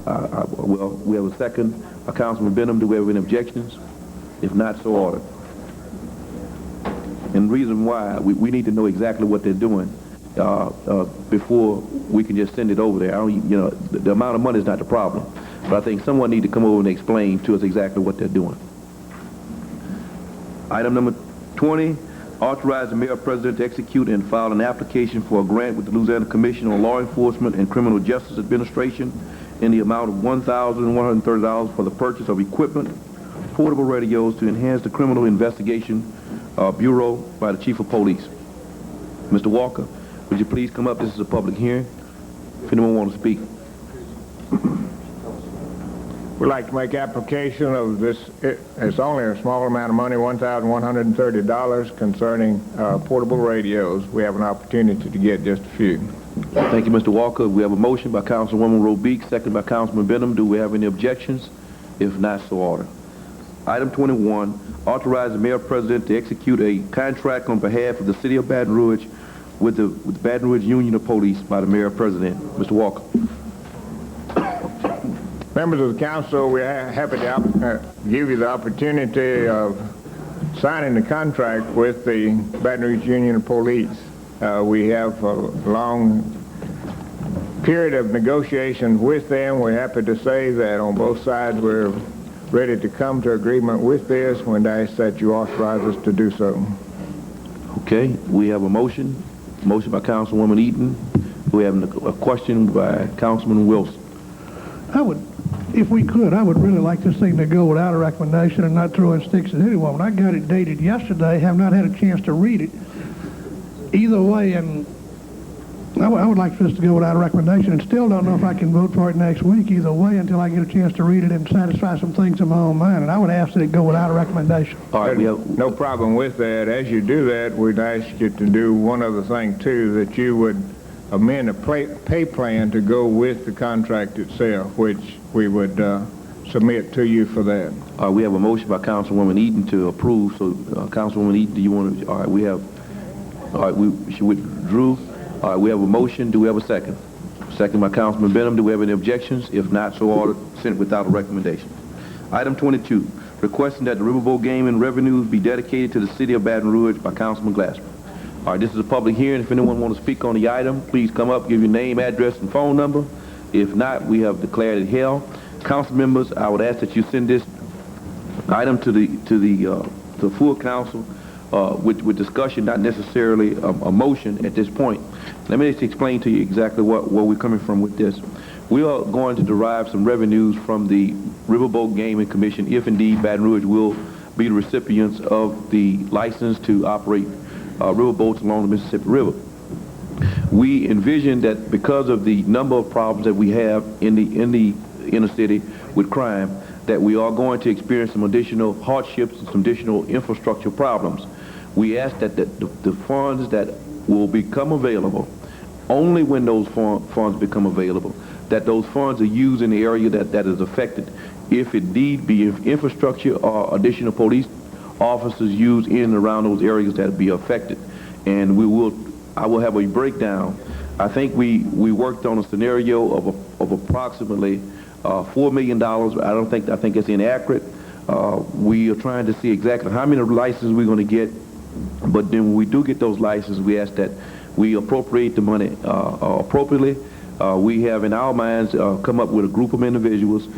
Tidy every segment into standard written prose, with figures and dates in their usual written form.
Well, we have a second. Councilman Benham, do we have any objections? If not, so ordered. And the reason why, we need to know exactly what they're doing before we can just send it over there. The amount of money is not the problem, but I think someone needs to come over and explain to us exactly what they're doing. Item number 20, authorize the Mayor President to execute and file an application for a grant with the Louisiana Commission on Law Enforcement and Criminal Justice Administration in the amount of $1,130 for the purchase of equipment, portable radios to enhance the Criminal Investigation Bureau by the Chief of Police. Mr. Walker, would you please come up? This is a public hearing. If anyone wants to speak. We'd like to make application of this. It's only a small amount of money, $1,130, concerning portable radios. We have an opportunity to get just a few. Thank you, Mr. Walker. We have a motion by Councilwoman Robeek, second by Councilman Benham. Do we have any objections? If not, so ordered. Item 21, authorize the Mayor President to execute a contract on behalf of the City of Baton Rouge with the Baton Rouge Union of Police by the Mayor President. Mr. Walker. Members of the council, we're happy to give you the opportunity of signing the contract with the Baton Rouge Union of Police. We have a long period of negotiations with them. We're happy to say that on both sides we're ready to come to agreement with this when I ask that you authorize us to do so. Okay, we have a motion by Councilwoman Eaton. We have a question by Councilman Wilson. If we could, I would really like this thing to go without a recommendation and not throwing sticks at anyone. I got it dated yesterday, have not had a chance to read it. Either way, and I would like this to go without a recommendation, and still don't know if I can vote for it next week either way until I get a chance to read it and satisfy some things in my own mind. And I would ask that it go without a recommendation. All right, no problem with that. As you do that, we'd ask you to do one other thing too, that you would amend a pay plan to go with the contract itself, which we would submit to you for that. We have a motion by Councilwoman Eaton to approve. So, Councilwoman Eaton, do you want to? All right, she withdrew. All right, we have a motion. Do we have a second? Second by Councilman Benham. Do we have any objections? If not, so ordered. Sent without a recommendation. Item 22, requesting that the Riverboat gaming revenues be dedicated to the City of Baton Rouge by Councilman Glasper. All right, this is a public hearing. If anyone wants to speak on the item, please come up, give your name, address, and phone number. If not, we have declared it held. Council members, I would ask that you send this item to the full council with discussion, not necessarily a motion at this point. Let me just explain to you exactly where we're coming from with this. We are going to derive some revenues from the Riverboat Gaming Commission if indeed Baton Rouge will be the recipients of the license to operate riverboats along the Mississippi River. We envision that because of the number of problems that we have in the inner city with crime, that we are going to experience some additional hardships and some additional infrastructure problems. We ask that the funds that will become available, only when those funds become available, that those funds are used in the area that is affected. If indeed be infrastructure or additional police officers used in and around those areas that will be affected. And I will have a breakdown. I think we worked on a scenario of approximately $4 million. I think it's inaccurate. We are trying to see exactly how many licenses we're going to get, but then when we do get those licenses, we ask that we appropriate the money appropriately. We have in our minds come up with a group of individuals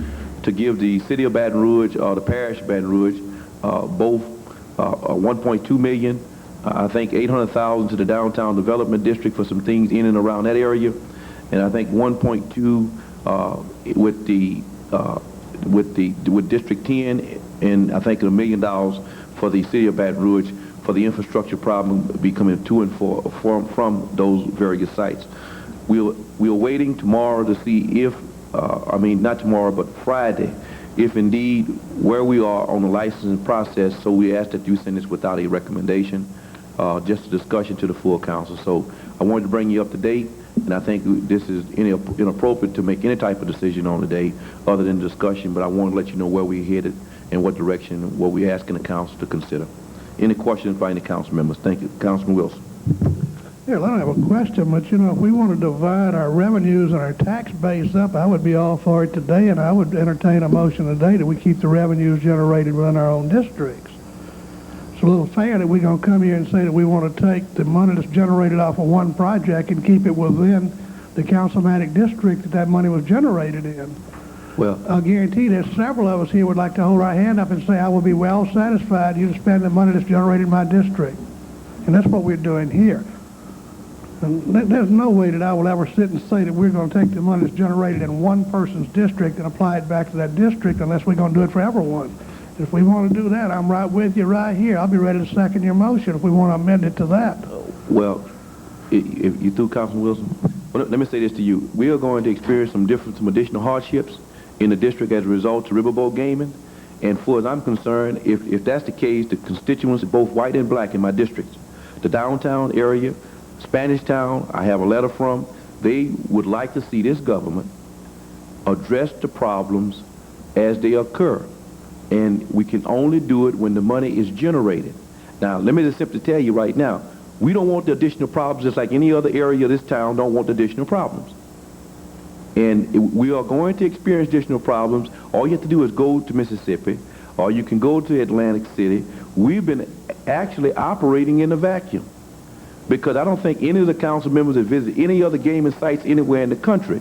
to give the City of Baton Rouge or the Parish of Baton Rouge both 1.2 million, I think 800,000 to the Downtown Development District for some things in and around that area, and I think 1.2 with District 10, and I think $1 million for the City of Baton Rouge for the infrastructure problem becoming to and from those various sites. We are waiting tomorrow to see if, not tomorrow, but Friday, if indeed where we are on the licensing process. So we ask that you send this without a recommendation, just a discussion to the full council. So I wanted to bring you up to date, and I think this is inappropriate to make any type of decision on today other than discussion, but I want to let you know where we're headed and what direction, what we're asking the council to consider. Any questions by any council members? Thank you. Councilman Wilson. Yeah, I don't have a question, but, you know, if we want to divide our revenues and our tax base up, I would be all for it today, and I would entertain a motion today that we keep the revenues generated within our own districts. It's a little fair that we're going to come here and say that we want to take the money that's generated off of one project and keep it within the councilmanic district that money was generated in. Well, I'll guarantee there's several of us here would like to hold our hand up and say, I will be well satisfied you to spend the money that's generated in my district. And that's what we're doing here. And there's no way that I will ever sit and say that we're going to take the money that's generated in one person's district and apply it back to that district unless we're going to do it for everyone. If we want to do that, I'm right with you right here. I'll be ready to second your motion if we want to amend it to that. well, if you through, Councilman Wilson, well, let me say this to you. We are going to experience some additional hardships in the district as a result of Riverboat gaming. And for as I'm concerned, if that's the case, the constituents, both white and black in my districts, the downtown area, Spanish Town, I have a letter from, they would like to see this government address the problems as they occur. And we can only do it when the money is generated. Now, let me just simply tell you right now, we don't want the additional problems just like any other area of this town don't want the additional problems. And we are going to experience additional problems. All you have to do is go to Mississippi, or you can go to Atlantic City. We've been actually operating in a vacuum, because I don't think any of the council members have visited any other gaming sites anywhere in the country.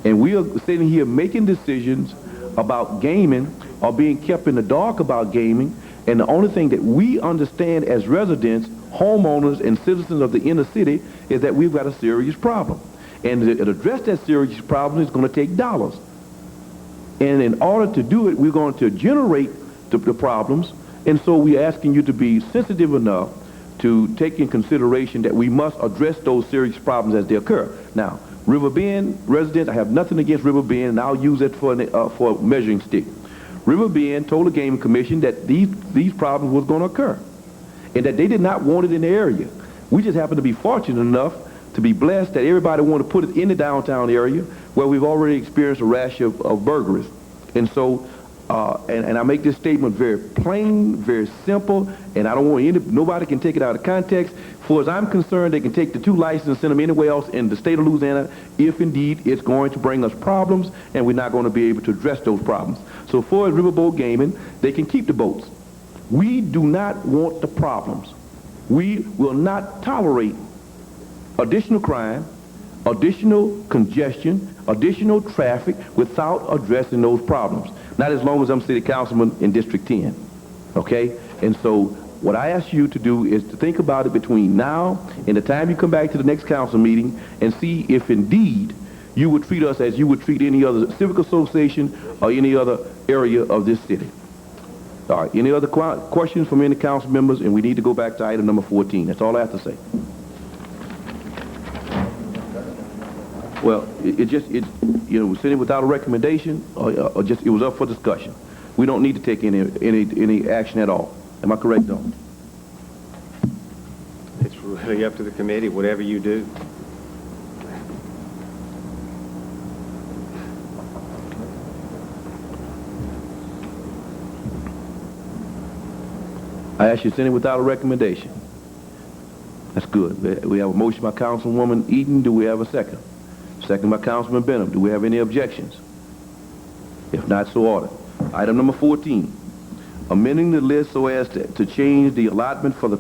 And we are sitting here making decisions about gaming or being kept in the dark about gaming. And the only thing that we understand as residents, homeowners, and citizens of the inner city is that we've got a serious problem. And to address that serious problem is going to take dollars. And in order to do it, we're going to generate the problems. And so we're asking you to be sensitive enough to take in consideration that we must address those serious problems as they occur. Now, River Bend residents, I have nothing against River Bend, and I'll use it for a measuring stick. River Bend told the Gaming Commission that these problems was going to occur, and that they did not want it in the area. We just happen to be fortunate enough to be blessed that everybody wanted to put it in the downtown area where we've already experienced a rash of burglaries. And so, and I make this statement very plain, very simple, and I don't want nobody can take it out of context. For as I'm concerned, they can take the 2 licenses and send them anywhere else in the state of Louisiana if indeed it's going to bring us problems and we're not going to be able to address those problems. So for as Riverboat gaming, they can keep the boats. We do not want the problems. We will not tolerate additional crime, additional congestion, additional traffic without addressing those problems. Not as long as I'm city councilman in District 10, okay? And so what I ask you to do is to think about it between now and the time you come back to the next council meeting and see if indeed you would treat us as you would treat any other civic association or any other area of this city. All right, any other questions from any council members? And we need to go back to item number 14. That's all I have to say. Well, you know, sitting without a recommendation, or just it was up for discussion. We don't need to take any action at all. Am I correct, though? It's really up to the committee, whatever you do. I ask you, sitting without a recommendation. That's good. We have a motion by Councilwoman Eaton. Do we have a second? Second by Councilman Benham. Do we have any objections? If not, so ordered. Item number 14, amending the list so as to change the allotment for the